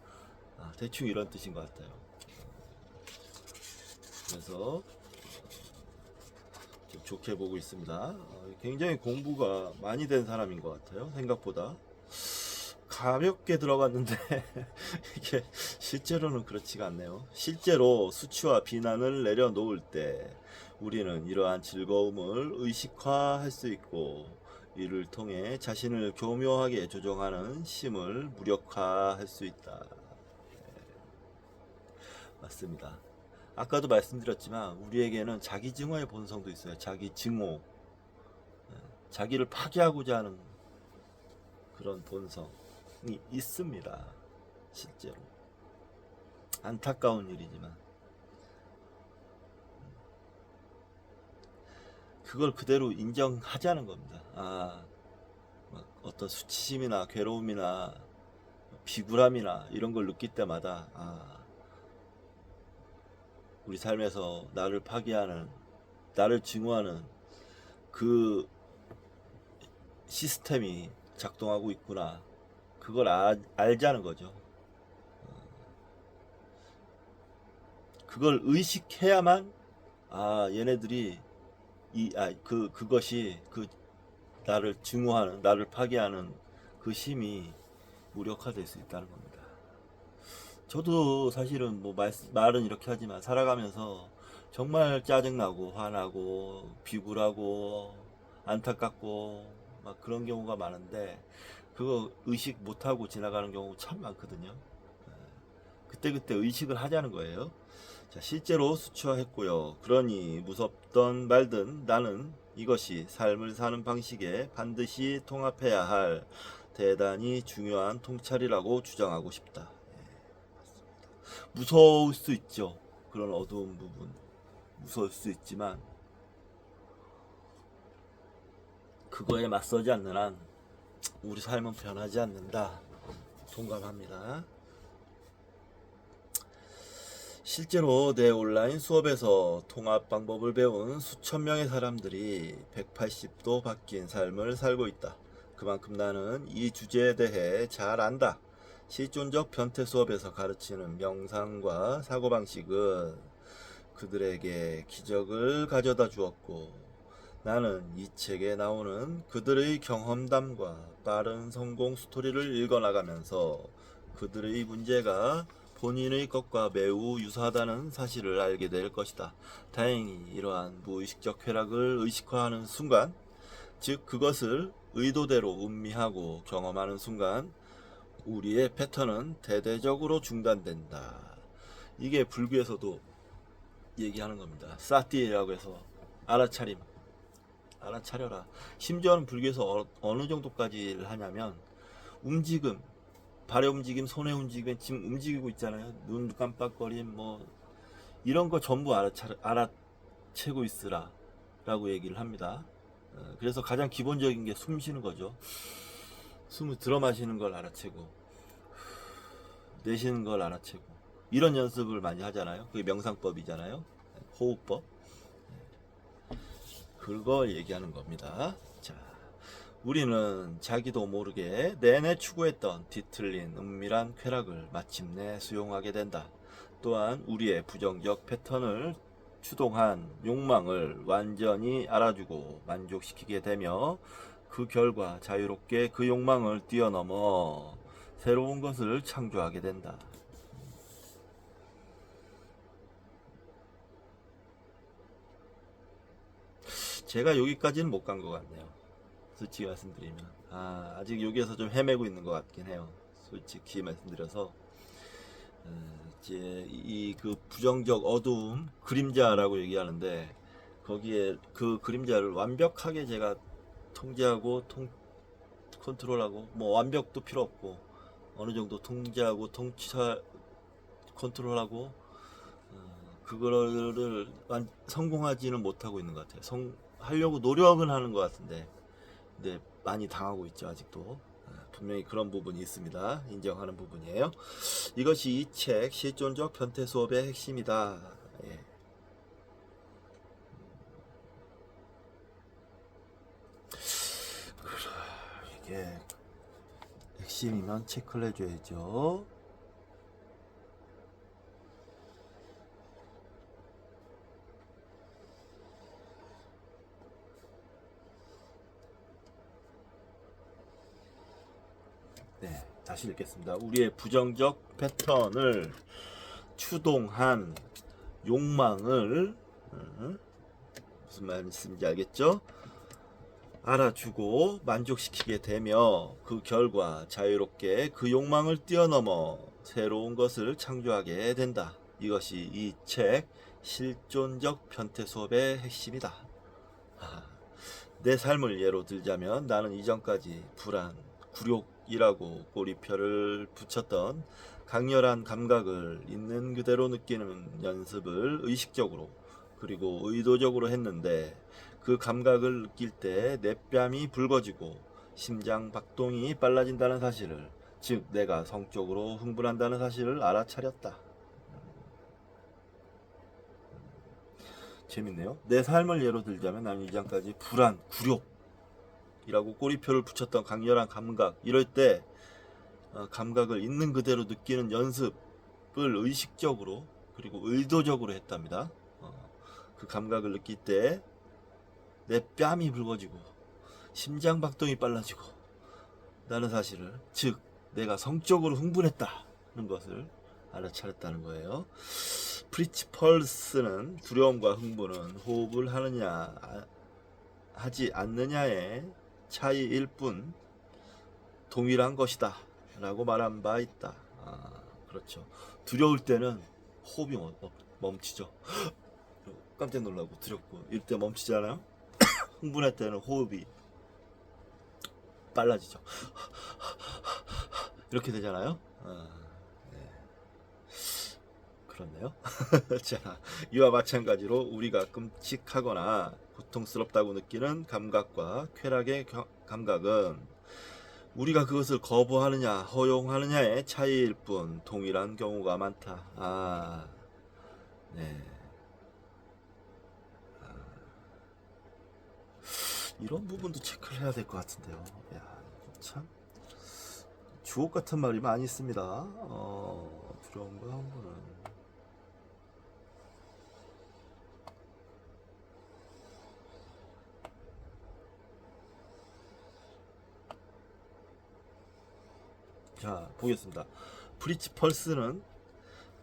대충 이런 뜻인 것 같아요. 그래서 좀 좋게 보고 있습니다. 굉장히 공부가 많이 된 사람인 것 같아요. 생각보다 가볍게 들어갔는데 이게 실제로는 그렇지가 않네요. 실제로 수치와 비난을 내려놓을 때 우리는 이러한 즐거움을 의식화할 수 있고 이를 통해 자신을 교묘하게 조정하는 힘을 무력화할 수 있다. 맞습니다. 아까도 말씀드렸지만 우리에게는 자기 증오의 본성도 있어요. 자기 증오. 자기를 파괴하고자 하는 그런 본성이 있습니다. 실제로 안타까운 일이지만 그걸 그대로 인정하자는 겁니다. 어떤 수치심이나 괴로움이나 비굴함이나 이런 걸 느낄 때마다 우리 삶에서 나를 파괴하는, 나를 증오하는 그 시스템이 작동하고 있구나. 그걸 알자는 거죠. 그걸 의식해야만 얘네들이 그것이 나를 증오하는, 나를 파괴하는 그 힘이 무력화될 수 있다는 겁니다. 저도 사실은 뭐 말은 이렇게 하지만 살아가면서 정말 짜증나고 화나고 비굴하고 안타깝고 막 그런 경우가 많은데 그거 의식 못하고 지나가는 경우 참 많거든요. 그때그때 의식을 하자는 거예요. 자, 실제로 수치화했고요. 그러니 무섭던 말든 나는 이것이 삶을 사는 방식에 반드시 통합해야 할 대단히 중요한 통찰이라고 주장하고 싶다. 무서울 수 있죠. 그런 어두운 부분. 무서울 수 있지만 그거에 맞서지 않는 한 우리 삶은 변하지 않는다. 동감합니다. 실제로 내 온라인 수업에서 통합 방법을 배운 수천 명의 사람들이 180도 바뀐 삶을 살고 있다. 그만큼 나는 이 주제에 대해 잘 안다. 실존적 변태 수업에서 가르치는 명상과 사고방식은 그들에게 기적을 가져다 주었고 나는 이 책에 나오는 그들의 경험담과 빠른 성공 스토리를 읽어나가면서 그들의 문제가 본인의 것과 매우 유사하다는 사실을 알게 될 것이다. 다행히 이러한 무의식적 쾌락을 의식화하는 순간, 즉 그것을 의도대로 음미하고 경험하는 순간 우리의 패턴은 대대적으로 중단된다. 이게 불교에서도 얘기하는 겁니다. 사띠라고 해서 알아차려라. 심지어는 불교에서 어느 정도까지 하냐면 움직임, 발의 움직임, 손의 움직임, 지금 움직이고 있잖아요. 눈 깜빡거림 뭐 이런 거 전부 알아채고 있으라 라고 얘기를 합니다. 그래서 가장 기본적인 게 숨 쉬는 거죠. 숨을 들어 마시는 걸 알아채고 내쉬는 걸 알아채고 이런 연습을 많이 하잖아요. 그게 명상법이잖아요. 호흡법. 그걸 얘기하는 겁니다. 자, 우리는 자기도 모르게 내내 추구했던 뒤틀린 은밀한 쾌락을 마침내 수용하게 된다. 또한 우리의 부정적 패턴을 추동한 욕망을 완전히 알아주고 만족시키게 되며 그 결과 자유롭게 그 욕망을 뛰어넘어 새로운 것을 창조하게 된다. 제가 여기까지는 못 간 것 같네요. 솔직히 말씀드리면 아직 여기에서 좀 헤매고 있는 것 같긴 해요. 솔직히 말씀드려서 이제 그 부정적 어두움 그림자라고 얘기하는데 거기에 그 그림자를 완벽하게 제가 통제하고 컨트롤하고 뭐 완벽도 필요 없고 어느 정도 통제하고 컨트롤하고 그거를 성공하지는 못하고 있는 것 같아요. 하려고 노력은 하는 것 같은데 근데 많이 당하고 있죠. 아직도 분명히 그런 부분이 있습니다. 인정하는 부분이에요. 이것이 이 책 실존적 변태 수업의 핵심이다. 예. 이게 핵심이면 체크를 해줘야죠. 네, 다시 읽겠습니다. 우리의 부정적 패턴을 추동한 욕망을 무슨 말씀인지 알겠죠? 알아주고 만족시키게 되며 그 결과 자유롭게 그 욕망을 뛰어넘어 새로운 것을 창조하게 된다. 이것이 이 책 실존적 변태 수업의 핵심이다. 내 삶을 예로 들자면 나는 이전까지 불안, 굴욕이라고 꼬리표를 붙였던 강렬한 감각을 있는 그대로 느끼는 연습을 의식적으로 그리고 의도적으로 했는데, 그 감각을 느낄 때 내 뺨이 붉어지고 심장 박동이 빨라진다는 사실을, 즉 내가 성적으로 흥분한다는 사실을 알아차렸다. 재밌네요. 내 삶을 예로 들자면 난 이전까지 불안, 굴욕이라고 꼬리표를 붙였던 강렬한 감각, 이럴 때 감각을 있는 그대로 느끼는 연습을 의식적으로 그리고 의도적으로 했답니다. 그 감각을 느낄 때 내 뺨이 붉어지고 심장 박동이 빨라지고 나는 사실을, 즉 내가 성적으로 흥분했다는 것을 알아차렸다는 거예요. 프리치 펄스는 두려움과 흥분은 호흡을 하느냐 하지 않느냐의 차이일 뿐 동일한 것이다 라고 말한 바 있다. 그렇죠. 두려울 때는 호흡이 멈추죠. 깜짝 놀라고 두렵고 이때 멈추잖아요. 흥분할 때는 호흡이 빨라지죠. 이렇게 되잖아요. 네. 그렇네요. 자, 이와 마찬가지로 우리가 끔찍하거나 고통스럽다고 느끼는 감각과 쾌락의 감각은 우리가 그것을 거부하느냐 허용하느냐의 차이일 뿐 동일한 경우가 많다. 네. 이런 부분도 체크를 해야 될 것 같은데요. 야, 참 주옥 같은 말이 많이 있습니다. 두려움과 흥분은. 자, 보겠습니다. 프리치 펄스는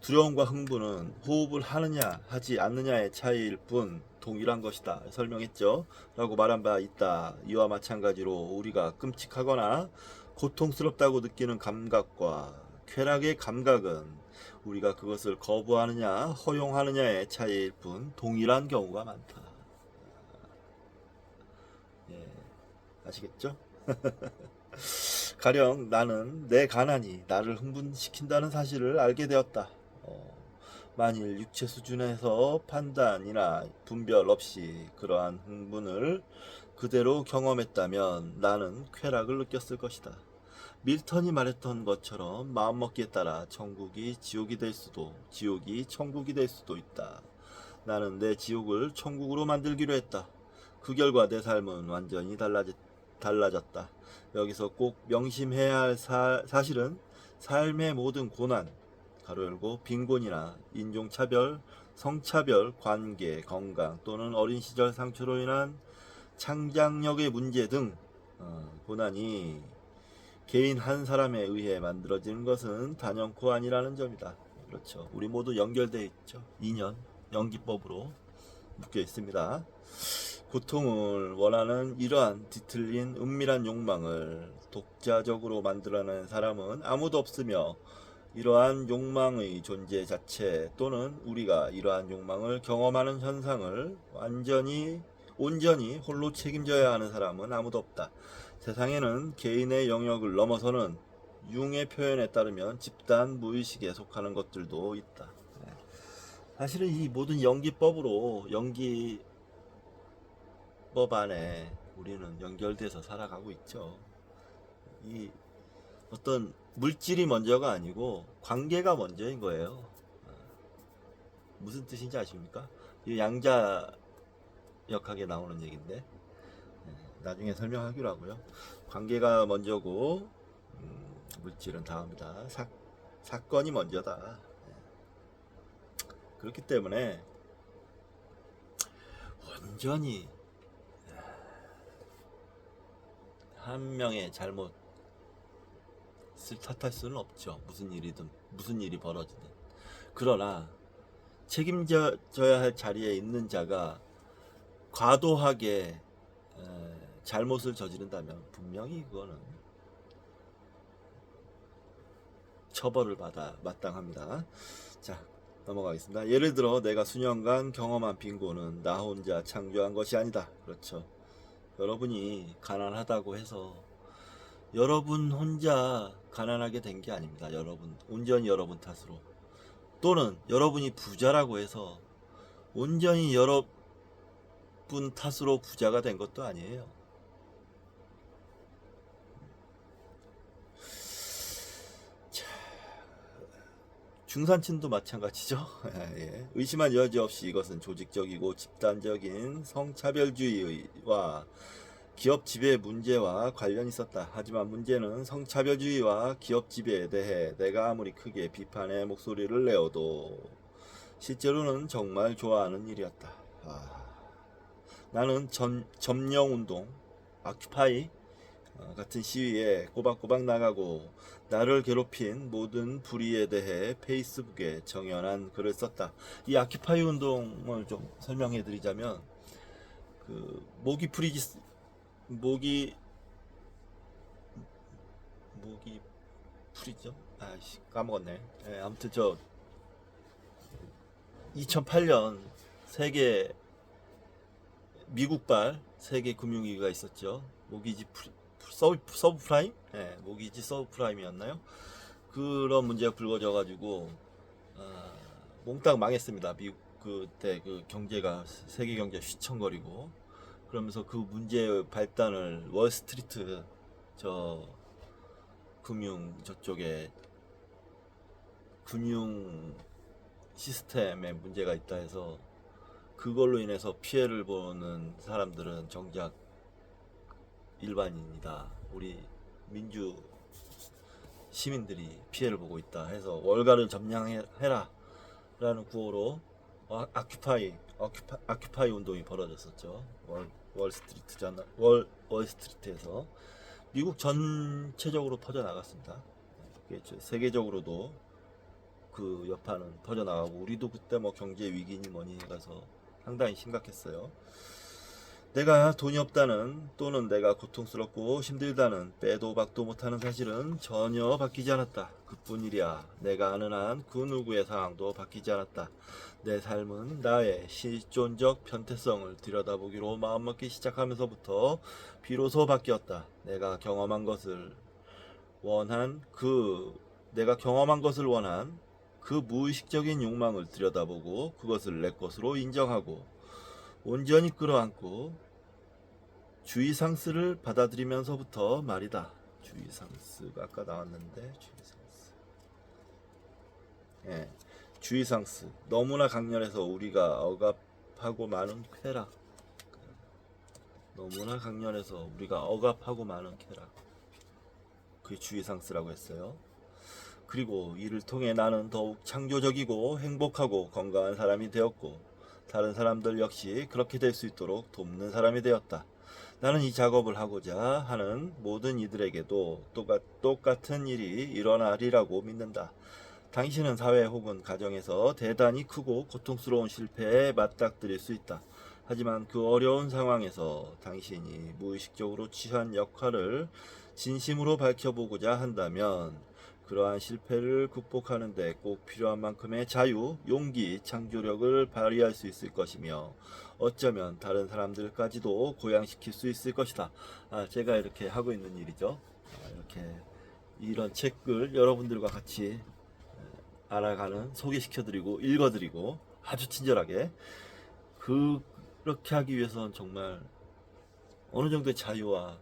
두려움과 흥분은 호흡을 하느냐 하지 않느냐의 차이일 뿐 동일한 것이다 설명했죠. 라고 말한 바 있다. 이와 마찬가지로 우리가 끔찍하거나 고통스럽다고 느끼는 감각과 쾌락의 감각은 우리가 그것을 거부하느냐 허용하느냐의 차이일 뿐 동일한 경우가 많다. 예, 아시겠죠? 가령 나는 내 가난이 나를 흥분시킨다는 사실을 알게 되었다. 만일 육체 수준에서 판단이나 분별 없이 그러한 흥분을 그대로 경험했다면 나는 쾌락을 느꼈을 것이다. 밀턴이 말했던 것처럼 마음먹기에 따라 천국이 지옥이 될 수도 지옥이 천국이 될 수도 있다. 나는 내 지옥을 천국으로 만들기로 했다. 그 결과 내 삶은 완전히 달라졌다. 여기서 꼭 명심해야 할 사실은 삶의 모든 고난, 가로 열고 빈곤이나 인종차별, 성차별, 관계, 건강 또는 어린 시절 상처로 인한 창작력의 문제 등 고난이 개인 한 사람에 의해 만들어지는 것은 단연코 아니라는 점이다. 그렇죠. 우리 모두 연결되어 있죠. 인연, 연기법으로 묶여 있습니다. 고통을 원하는 이러한 뒤틀린 은밀한 욕망을 독자적으로 만들어낸 사람은 아무도 없으며, 이러한 욕망의 존재 자체 또는 우리가 이러한 욕망을 경험하는 현상을 온전히 홀로 책임져야 하는 사람은 아무도 없다. 세상에는 개인의 영역을 넘어서는 융의 표현에 따르면 집단 무의식에 속하는 것들도 있다. 사실은 이 모든 연기법으로, 연기법 안에 우리는 연결돼서 살아가고 있죠. 이 어떤 물질이 먼저가 아니고 관계가 먼저인 거예요. 무슨 뜻인지 아십니까? 이 양자역학에 나오는 얘기인데 나중에 설명하기로 하고요. 관계가 먼저고 물질은 다음이다. 사건이 먼저다. 그렇기 때문에 온전히 한 명의 잘못을 탓할 수는 없죠. 무슨 일이 벌어지든. 그러나 책임져야 할 자리에 있는 자가 과도하게 잘못을 저지른다면 분명히 그거는 처벌을 받아 마땅합니다. 자, 넘어가겠습니다. 예를 들어 내가 수년간 경험한 빈곤은 나 혼자 창조한 것이 아니다. 그렇죠. 여러분이 가난하다고 해서 여러분 혼자 가난하게 된 게 아닙니다. 여러분 온전히 여러분 탓으로, 또는 여러분이 부자라고 해서 온전히 여러분 탓으로 부자가 된 것도 아니에요. 자, 중산층도 마찬가지죠. 예. 의심한 여지 없이 이것은 조직적이고 집단적인 성차별주의와 기업 지배 문제와 관련이 있었다. 하지만 문제는 성차별주의와 기업 지배에 대해 내가 아무리 크게 비판의 목소리를 내어도 실제로는 정말 좋아하는 일이었다. 나는 점령운동, 아큐파이 같은 시위에 꼬박꼬박 나가고 나를 괴롭힌 모든 불의에 대해 페이스북에 정연한 글을 썼다. 이 아큐파이 운동을 좀 설명해 드리자면, 그 모기 풀이죠? 아이씨 까먹었네. 예, 아무튼 저 2008년 세계 미국발 세계 금융위기가 있었죠. 모기지 서브프라임? 예, 모기지 서브프라임이었나요? 그런 문제가 불거져 가지고 몽땅 망했습니다. 미국 그때 그 경제가, 세계 경제 휘청거리고, 그러면서 그 문제의 발단을 월스트리트, 저 금융 저쪽에 금융 시스템에 문제가 있다 해서 그걸로 인해서 피해를 보는 사람들은 정작 일반인이다, 우리 민주 시민들이 피해를 보고 있다 해서 월가를 점령해라 라는 구호로 아큐파이 운동이 벌어졌었죠. 월스트리트에서 미국 전체적으로 퍼져나갔습니다. 세계적으로도 그 여파는 퍼져나가고, 우리도 그때 뭐 경제 위기니 뭐니 해가서 상당히 심각했어요. 내가 돈이 없다는, 또는 내가 고통스럽고 힘들다는, 빼도 박도 못하는 사실은 전혀 바뀌지 않았다. 그뿐이랴. 내가 아는 한 그 누구의 상황도 바뀌지 않았다. 내 삶은 나의 실존적 변태성을 들여다보기로 마음먹기 시작하면서부터 비로소 바뀌었다. 내가 경험한 것을 원한 그 무의식적인 욕망을 들여다보고 그것을 내 것으로 인정하고 온전히 끌어안고 주의상스를 받아들이면서부터 말이다. 주의상스가 아까 나왔는데, 예, 주의상스. 너무나 강렬해서 우리가 억압하고 많은 쾌락. 너무나 강렬해서 우리가 억압하고 많은 쾌락. 그게 주의상스라고 했어요. 그리고 이를 통해 나는 더욱 창조적이고 행복하고 건강한 사람이 되었고, 다른 사람들 역시 그렇게 될 수 있도록 돕는 사람이 되었다. 나는 이 작업을 하고자 하는 모든 이들에게도 똑같은 일이 일어나리라고 믿는다. 당신은 사회 혹은 가정에서 대단히 크고 고통스러운 실패에 맞닥뜨릴 수 있다. 하지만 그 어려운 상황에서 당신이 무의식적으로 취한 역할을 진심으로 밝혀보고자 한다면 그러한 실패를 극복하는 데 꼭 필요한 만큼의 자유, 용기, 창조력을 발휘할 수 있을 것이며, 어쩌면 다른 사람들까지도 고양시킬 수 있을 것이다. 제가 이렇게 하고 있는 일이죠. 이렇게 이런 책을 여러분들과 같이 알아가는, 소개시켜드리고 읽어드리고, 아주 친절하게. 그렇게 하기 위해서는 정말 어느 정도의 자유와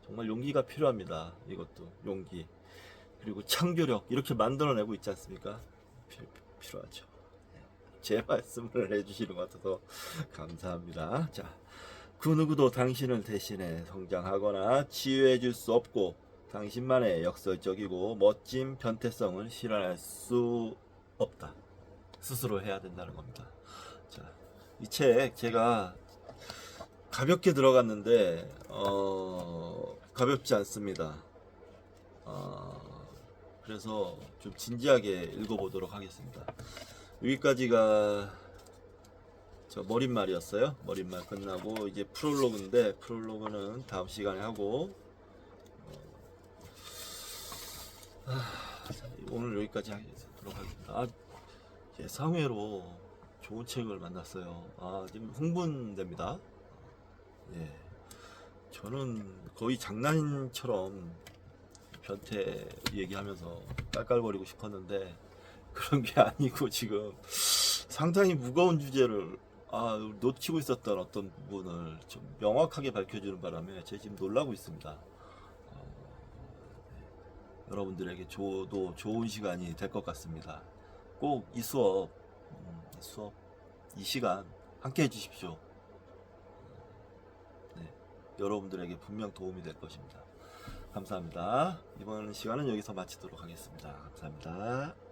정말 용기가 필요합니다. 이것도 용기, 그리고 창조력, 이렇게 만들어내고 있지 않습니까? 필요하죠. 제 말씀을 해주시는 것 같아서 감사합니다. 자, 그 누구도 당신을 대신해 성장하거나 치유해 줄 수 없고, 당신만의 역설적이고 멋진 변태성을 실현할 수 없다. 스스로 해야 된다는 겁니다. 자, 이 책 제가 가볍게 들어갔는데 가볍지 않습니다. 그래서 좀 진지하게 읽어보도록 하겠습니다. 여기까지가 저 머릿말이었어요. 머릿말 끝나고 이제 프롤로그인데, 프롤로그는 다음 시간에 하고, 오늘 여기까지 하도록 하겠습니다. 예상외로 좋은 책을 만났어요. 지금 흥분됩니다. 예. 저는 거의 장난처럼 변태 얘기하면서 깔깔거리고 싶었는데 그런 게 아니고 지금 상당히 무거운 주제를 놓치고 있었던 어떤 부분을 좀 명확하게 밝혀주는 바람에 제가 지금 놀라고 있습니다. 여러분들에게 도 좋은 시간이 될 것 같습니다. 꼭 이 수업, 이 시간 함께 해주십시오. 네, 여러분들에게 분명 도움이 될 것입니다. 감사합니다. 이번 시간은 여기서 마치도록 하겠습니다. 감사합니다.